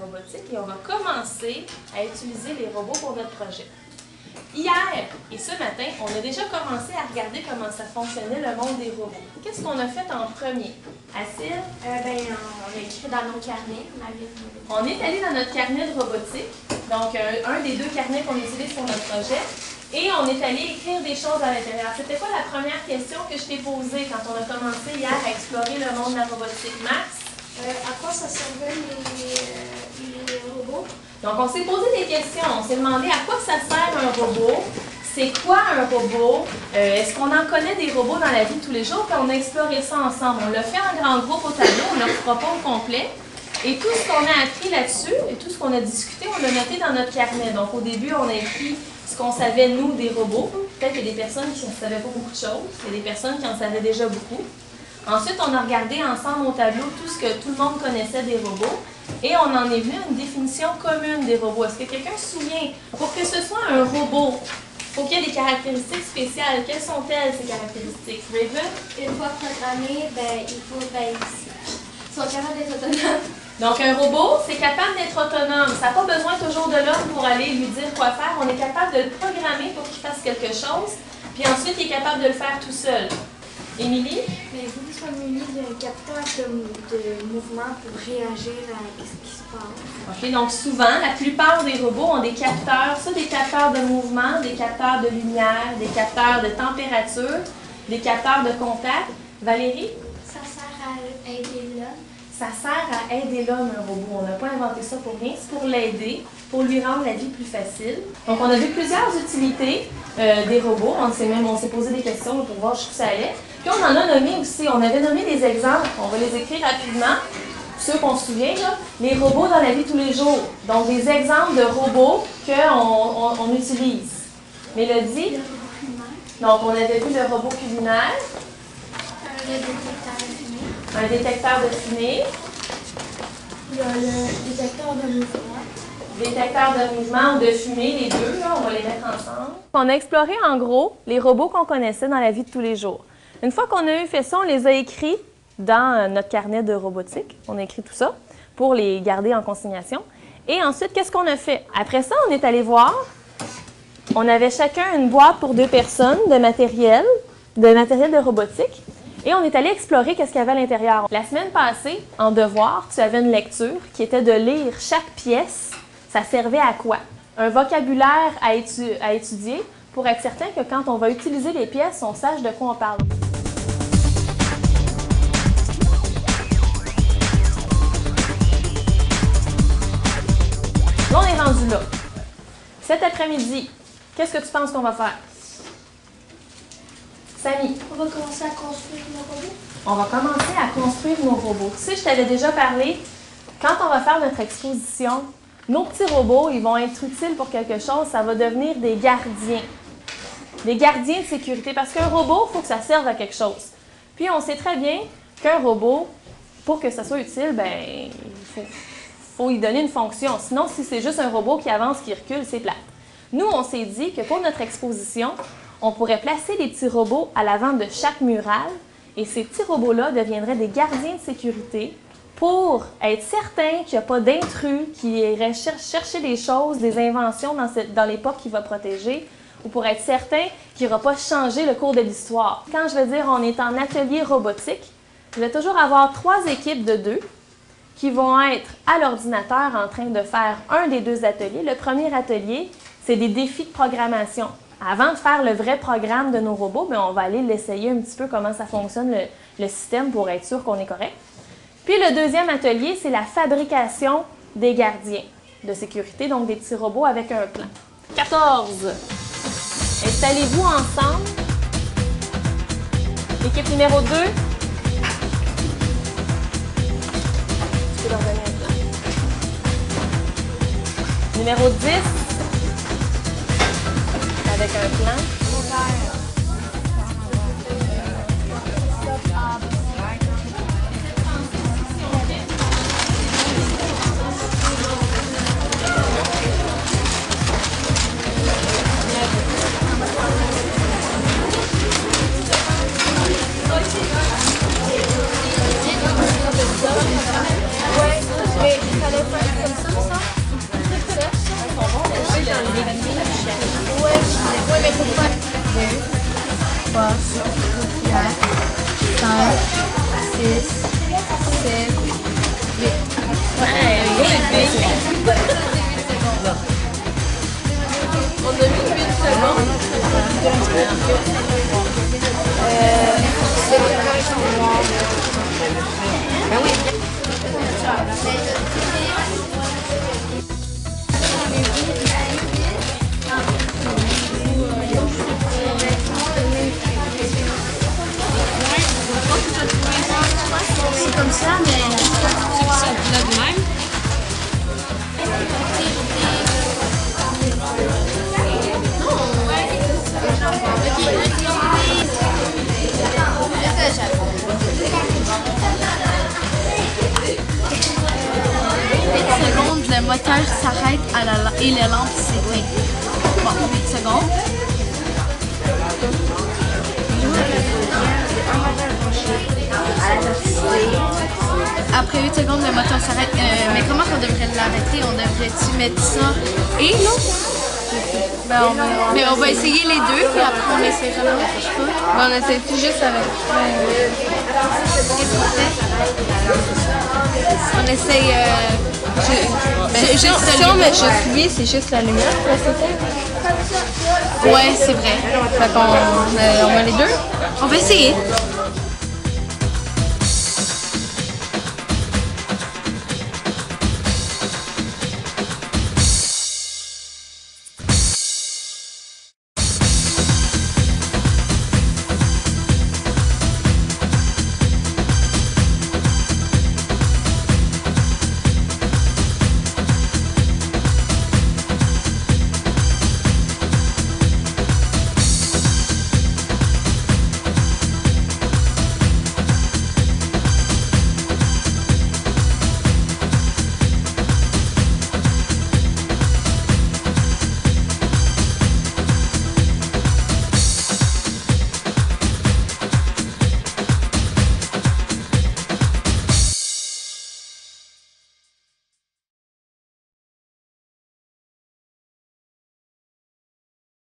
robotique et on va commencer à utiliser les robots pour notre projet. Hier et ce matin, on a déjà commencé à regarder comment ça fonctionnait le monde des robots. Qu'est-ce qu'on a fait en premier? Acile? On a écrit dans nos carnets. On est allé dans notre carnet de robotique, donc un des 2 carnets qu'on utilise pour notre projet, et on est allé écrire des choses à l'intérieur. C'était quoi la première question que je t'ai posée quand on a commencé hier à explorer le monde de la robotique? Max? À quoi ça servait les robots? Donc, on s'est posé des questions. On s'est demandé à quoi ça sert un robot, c'est quoi un robot, est-ce qu'on en connaît des robots dans la vie de tous les jours, puis on a exploré ça ensemble. On l'a fait en grand groupe au tableau, on ne le fera pas au complet. Et tout ce qu'on a appris là-dessus, et tout ce qu'on a discuté, on l'a noté dans notre carnet. Donc, au début, on a écrit ce qu'on savait, nous, des robots. Peut-être qu'il y a des personnes qui ne savaient pas beaucoup de choses, il y a des personnes qui en savaient déjà beaucoup. Ensuite, on a regardé ensemble au tableau tout ce que tout le monde connaissait des robots. Et on en est venu à une définition commune des robots. Est-ce que quelqu'un se souvient? Pour que ce soit un robot, il faut qu'il y ait des caractéristiques spéciales. Quelles sont-elles, ces caractéristiques? Raven? Une fois programmé, ils sont capables d'être autonomes. Donc, un robot, c'est capable d'être autonome. Ça n'a pas besoin toujours de l'homme pour aller lui dire quoi faire. On est capable de le programmer pour qu'il fasse quelque chose. Puis ensuite, il est capable de le faire tout seul. Émilie? Mais il faut qu'il soit muni d'un capteur de mouvement pour réagir à ce qui se passe. OK, donc souvent, la plupart des robots ont des capteurs, des capteurs de mouvement, des capteurs de lumière, des capteurs de température, des capteurs de contact. Valérie? Ça sert à aider l'homme. Ça sert à aider l'homme, un robot. On n'a pas inventé ça pour rien, c'est pour l'aider, pour lui rendre la vie plus facile. Donc, on a vu plusieurs utilités des robots. On s'est posé des questions pour voir jusqu'où ça allait. Puis on en a nommé aussi, on avait nommé des exemples, on va les écrire rapidement, ceux qu'on se souvient, là, les robots dans la vie de tous les jours. Donc des exemples de robots qu'on utilise. Mélodie? Le robot culinaire. Donc on avait vu le robot culinaire. Le détecteur de fumée. Un détecteur de fumée. Il y a le détecteur de mouvement. Détecteur de mouvement ou de fumée, les deux, là, on va les mettre ensemble. On a exploré en gros les robots qu'on connaissait dans la vie de tous les jours. Une fois qu'on a eu fait ça, on les a écrits dans notre carnet de robotique. On a écrit tout ça pour les garder en consignation. Et ensuite, qu'est-ce qu'on a fait? Après ça, on est allé voir. On avait chacun une boîte pour 2 personnes de matériel de robotique. Et on est allé explorer qu'est-ce qu'il y avait à l'intérieur. La semaine passée, en devoir, tu avais une lecture qui était de lire chaque pièce. Ça servait à quoi? Un vocabulaire à étudier pour être certain que quand on va utiliser les pièces, on sache de quoi on parle. Là, on est rendu là. Cet après-midi, qu'est-ce que tu penses qu'on va faire? Samy? On va commencer à construire nos robots. On va commencer à construire nos robots. Tu sais, je t'avais déjà parlé, quand on va faire notre exposition, nos petits robots, ils vont être utiles pour quelque chose, ça va devenir des gardiens. Des gardiens de sécurité, parce qu'un robot, il faut que ça serve à quelque chose. Puis on sait très bien qu'un robot, pour que ça soit utile, il faut lui donner une fonction. Sinon, si c'est juste un robot qui avance, qui recule, c'est plate. Nous, on s'est dit que pour notre exposition, on pourrait placer des petits robots à l'avant de chaque murale et ces petits robots-là deviendraient des gardiens de sécurité pour être certain qu'il n'y a pas d'intrus qui irait chercher des choses, des inventions dans l'époque qu'il va protéger ou pour être certain qu'il n'aura pas changé le cours de l'histoire. Quand je veux dire on est en atelier robotique, je vais toujours avoir 3 équipes de 2 qui vont être à l'ordinateur en train de faire un des 2 ateliers. Le premier atelier, c'est des défis de programmation. Avant de faire le vrai programme de nos robots, on va aller l'essayer un petit peu comment ça fonctionne le système pour être sûr qu'on est correct. Puis le deuxième atelier, c'est la fabrication des gardiens de sécurité, donc des petits robots avec un plan. 14. Installez-vous ensemble. Équipe numéro 2. Tu peux leur donner un plan. Numéro 10. Avec un plan. Ouais, mais il fallait faire Ouais, mais faut pas. 3, 4, 5, 6, 7, 8. Ouais, on a mis 8 secondes. Ben oui. C'est comme ça, mais Ça là de même. Secondes, le moteur s'arrête et la lampe s'éteint. Bon, 8 secondes. Après 8 secondes, le moteur s'arrête. Mais comment on devrait l'arrêter? On devrait-tu mettre ça et l'autre? Mais on va essayer les deux, puis après on essaiera l'autre, je sais pas. On essaie tout juste avec. Qu'est-ce qu'on fait? On essaye. Si on met juste lui, c'est juste la lumière pour s'éteindre? Ouais, c'est vrai. Fait qu'on met les deux. On va essayer.